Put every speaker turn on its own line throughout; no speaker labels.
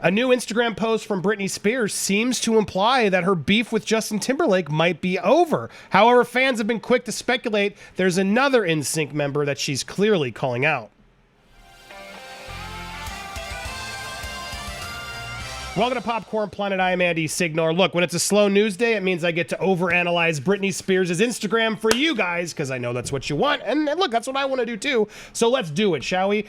A new Instagram post from Britney Spears seems to imply that her beef with Justin Timberlake might be over. However, fans have been quick to speculate there's another NSYNC member that she's clearly calling out. Welcome to Popcorn Planet. I am Andy Signore. Look, when it's a slow news day, it means I get to overanalyze Britney Spears' Instagram for you guys, because I know that's what you want. And look, that's what I want to do too. So let's do it, shall we?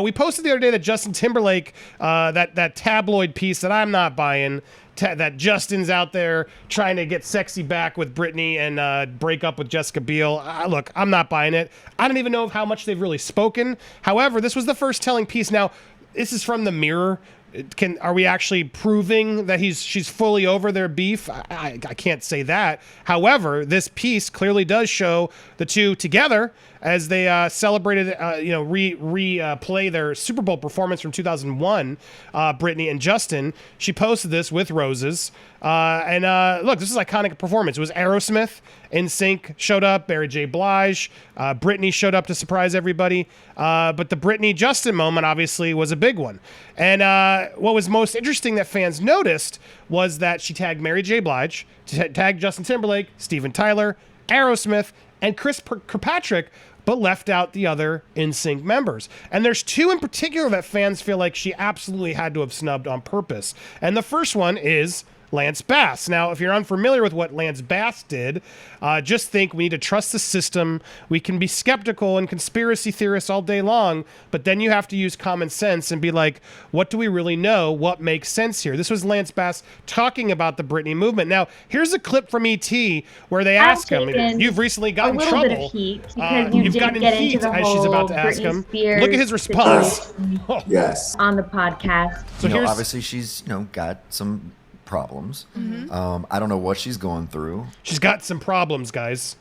We posted the other day that Justin Timberlake, that tabloid piece that I'm not buying, that Justin's out there trying to get sexy back with Britney and break up with Jessica Biel. Look, I'm not buying it. I don't even know how much they've really spoken. However, this was the first telling piece. Now, this is from the Mirror. Are we actually proving that she's fully over their beef? I can't say that. However, this piece clearly does show the two together as they celebrated, replay their Super Bowl performance from 2001, Britney and Justin. She posted this with roses. Look, this is an iconic performance. It was Aerosmith, NSYNC showed up, Mary J. Blige, Britney showed up to surprise everybody. But the Britney Justin moment obviously was a big one. And what was most interesting that fans noticed was that she tagged Mary J. Blige, tagged Justin Timberlake, Steven Tyler, Aerosmith, and Chris Kirkpatrick, but left out the other NSYNC members. And there's two in particular that fans feel like she absolutely had to have snubbed on purpose. And the first one is Lance Bass. Now, if you're unfamiliar with what Lance Bass did, just think we need to trust the system. We can be skeptical and conspiracy theorists all day long, but then you have to use common sense and be like, what do we really know? What makes sense here? This was Lance Bass talking about the Britney movement. Now, here's a clip from ET where they ask him, you've recently gotten in trouble.
Bit of heat because you
you've
did
gotten
get
heat
into the
as she's about to ask
Britney
him.
Spears
Look at his response.
Yes.
On the podcast.
So here's,
obviously she's, got some problems. I don't know what she's going through.
She's got some problems, guys.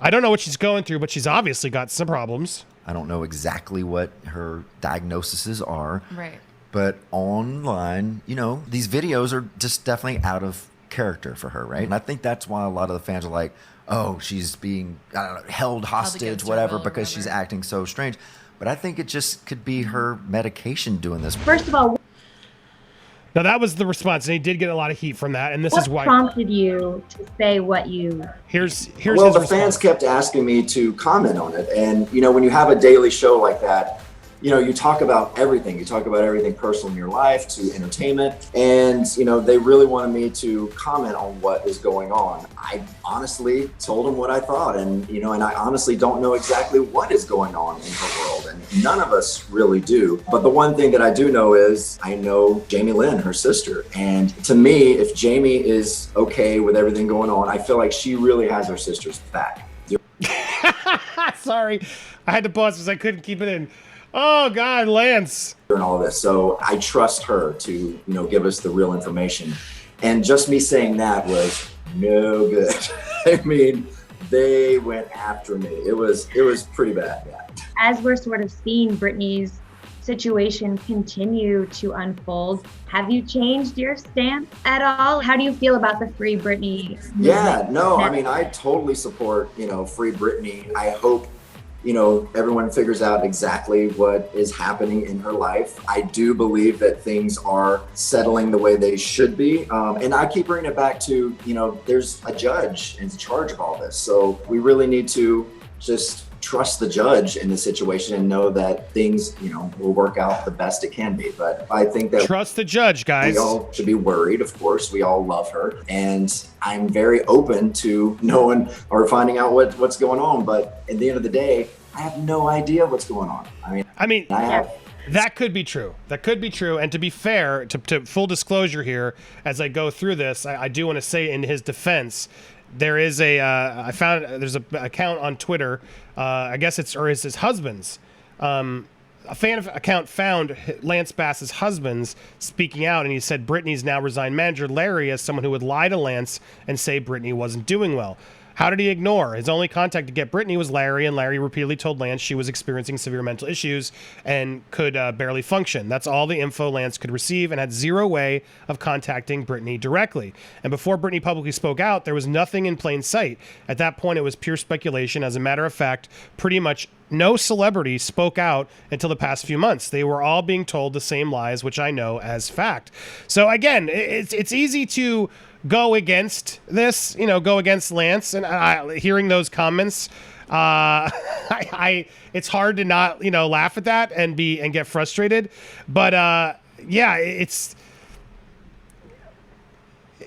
I don't know what she's going through, but she's obviously got some problems.
I don't know exactly what her diagnoses are.
Right.
But online, these videos are just definitely out of character for her, right? And I think that's why a lot of the fans are like, oh, she's being held hostage, whatever, because she's acting so strange. But I think it just could be her medication doing this.
First of all,
now, that was the response, and he did get a lot of heat from that, and this
what
is why.
prompted you to say what you...
Here's
well,
his
the
response.
fans kept asking me to comment on it. And, when you have a daily show like that, you talk about everything. You talk about everything personal in your life to entertainment. And, they really wanted me to comment on what is going on. I honestly told them what I thought. And, and I honestly don't know exactly what is going on in her world. And none of us really do. But the one thing that I do know is I know Jamie Lynn, her sister. And to me, if Jamie is okay with everything going on, I feel like she really has her sister's back.
Sorry. I had to pause because I couldn't keep it in. Oh, God, Lance.
And all this. So I trust her to, give us the real information. And just me saying that was no good. I mean, they went after me. It was pretty bad. Yeah.
As we're sort of seeing Britney's situation continue to unfold, have you changed your stance at all? How do you feel about the Free Britney movement?
Yeah, no, I mean, I totally support, Free Britney. I hope everyone figures out exactly what is happening in her life. I do believe that things are settling the way they should be. And I keep bringing it back to, there's a judge in charge of all this. So we really need to just trust the judge in the situation and know that things, will work out the best it can be. But I think that
trust the judge, guys.
We all should be worried. Of course, we all love her. And I'm very open to knowing or finding out what's going on. But at the end of the day, I have no idea what's going on. I mean,
that could be true. That could be true. And to be fair, to full disclosure here, as I go through this, I do want to say in his defense, there is there's an account on Twitter, I guess it's his husband's. A fan account found Lance Bass's husband's speaking out, and he said Britney's now resigned manager Larry as someone who would lie to Lance and say Britney wasn't doing well. How did he ignore? His only contact to get Britney was Larry, and Larry repeatedly told Lance she was experiencing severe mental issues and could barely function. That's all the info Lance could receive and had zero way of contacting Britney directly. And before Britney publicly spoke out, there was nothing in plain sight. At that point, it was pure speculation. As a matter of fact, pretty much no celebrity spoke out until the past few months. They were all being told the same lies, which I know as fact. So again, it's easy to go against this, go against Lance, and hearing those comments, it's hard to not, laugh at that and get frustrated. But yeah, it's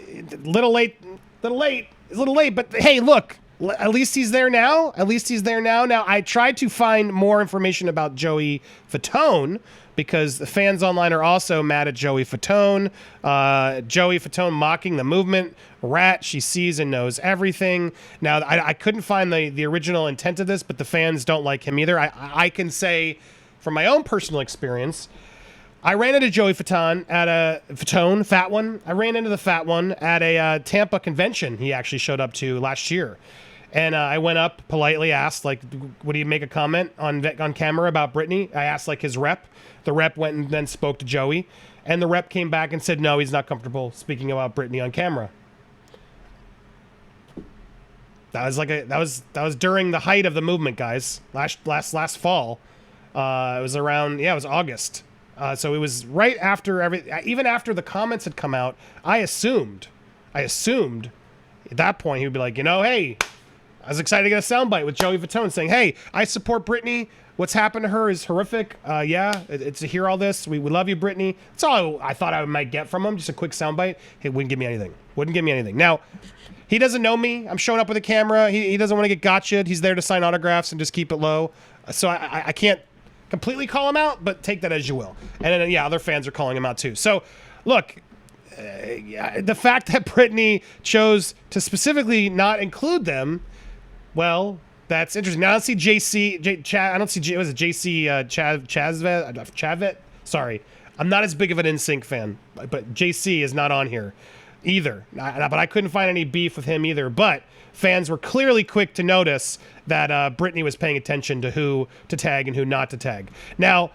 a little late. But hey, look, at least he's there now. Now, I tried to find more information about Joey Fatone because the fans online are also mad at Joey Fatone. Joey Fatone mocking the movement. Rat, she sees and knows everything. Now, I couldn't find the original intent of this, but the fans don't like him either. I can say from my own personal experience, I ran into Joey Fatone at Fat One. I ran into the Fat One at a Tampa convention he actually showed up to last year. And I went up, politely asked, like, would he make a comment on camera about Britney? I asked, like, his rep. The rep went and then spoke to Joey. And the rep came back and said, no, he's not comfortable speaking about Britney on camera. That was during the height of the movement, guys. Last fall. It was around, it was August. So it was right after even after the comments had come out. I assumed at that point he would be like, hey, I was excited to get a soundbite with Joey Fatone saying, hey, I support Britney. What's happened to her is horrific. It's to hear all this. We love you, Britney. That's all I thought I might get from him. Just a quick soundbite. He wouldn't give me anything. Now, he doesn't know me. I'm showing up with a camera. He doesn't want to get gotcha'd. He's there to sign autographs and just keep it low. So I can't completely call him out, but take that as you will. And then, other fans are calling him out too. So, look, the fact that Britney chose to specifically not include them, well, that's interesting. Now I don't see Chavette. Sorry, I'm not as big of an NSYNC fan, but JC is not on here either. But I couldn't find any beef with him either. But fans were clearly quick to notice that Britney was paying attention to who to tag and who not to tag. Now,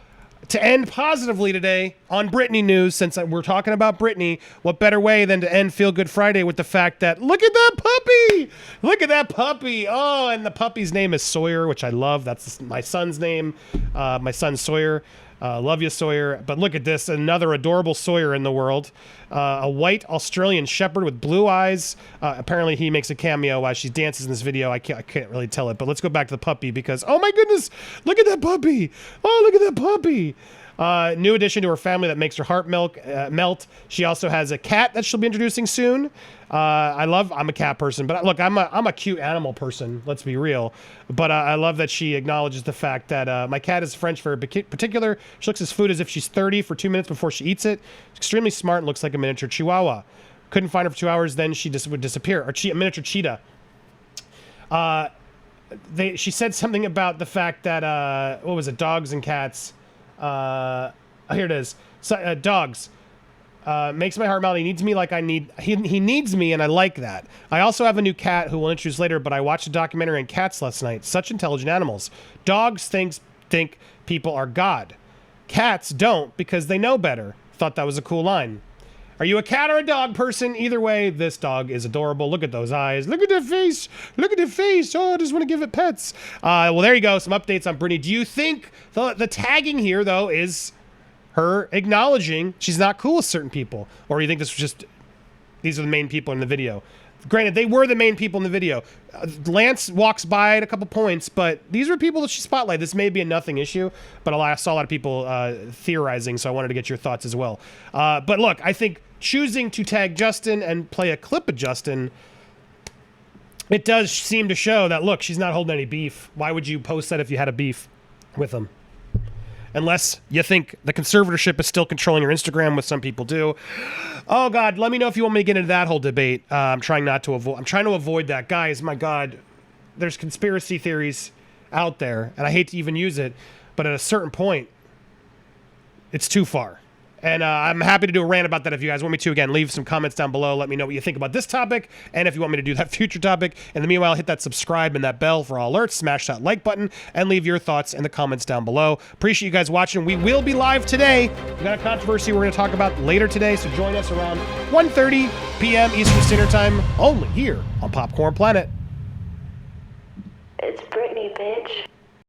to end positively today on Britney news, since we're talking about Britney, what better way than to end Feel Good Friday with the fact that, look at that puppy! Look at that puppy! Oh, and the puppy's name is Sawyer, which I love. That's my son's name. My son Sawyer. Love you, Sawyer. But look at this, another adorable Sawyer in the world. A white Australian shepherd with blue eyes. Apparently he makes a cameo while she dances in this video. I can't really tell it, but let's go back to the puppy because, oh my goodness, look at that puppy. Oh, look at that puppy. New addition to her family that makes her heart melt. She also has a cat that she'll be introducing soon. I'm a cat person, but look, I'm a cute animal person. Let's be real. But I love that she acknowledges the fact that my cat is French very particular. She looks at food as if she's 30 for 2 minutes before she eats it. She's extremely smart and looks like a miniature chihuahua. Couldn't find her for 2 hours, then she would disappear. Or a miniature cheetah. She said something about the fact that, what was it, dogs and cats. Here it is. So, dogs. Makes my heart melt. He needs me like I need. He needs me, and I like that. I also have a new cat who we'll introduce later. But I watched a documentary on cats last night. Such intelligent animals. Dogs think people are God. Cats don't because they know better. Thought that was a cool line. Are you a cat or a dog person? Either way, this dog is adorable. Look at those eyes. Look at their face. Look at their face. Oh, I just want to give it pets. Well, there you go. Some updates on Britney. Do you think the tagging here, though, is her acknowledging she's not cool with certain people? Or do you think this was just, these are the main people in the video? Granted, they were the main people in the video. Lance walks by at a couple points, but these were people that she spotlighted. This may be a nothing issue, but I saw a lot of people theorizing, so I wanted to get your thoughts as well. But look, I think choosing to tag Justin and play a clip of Justin, it does seem to show that, look, she's not holding any beef. Why would you post that if you had a beef with him? Unless you think the conservatorship is still controlling your Instagram, which some people do. Oh God, let me know if you want me to get into that whole debate. I'm trying to avoid that. Guys, my God, there's conspiracy theories out there, and I hate to even use it, but at a certain point, it's too far. And I'm happy to do a rant about that if you guys want me to. Again, leave some comments down below. Let me know what you think about this topic, and if you want me to do that future topic. In the meanwhile, hit that subscribe and that bell for all alerts. Smash that like button, and leave your thoughts in the comments down below. Appreciate you guys watching. We will be live today. We got a controversy we're going to talk about later today, so join us around 1:30 p.m. Eastern Standard Time, only here on Popcorn Planet.
It's Britney, bitch.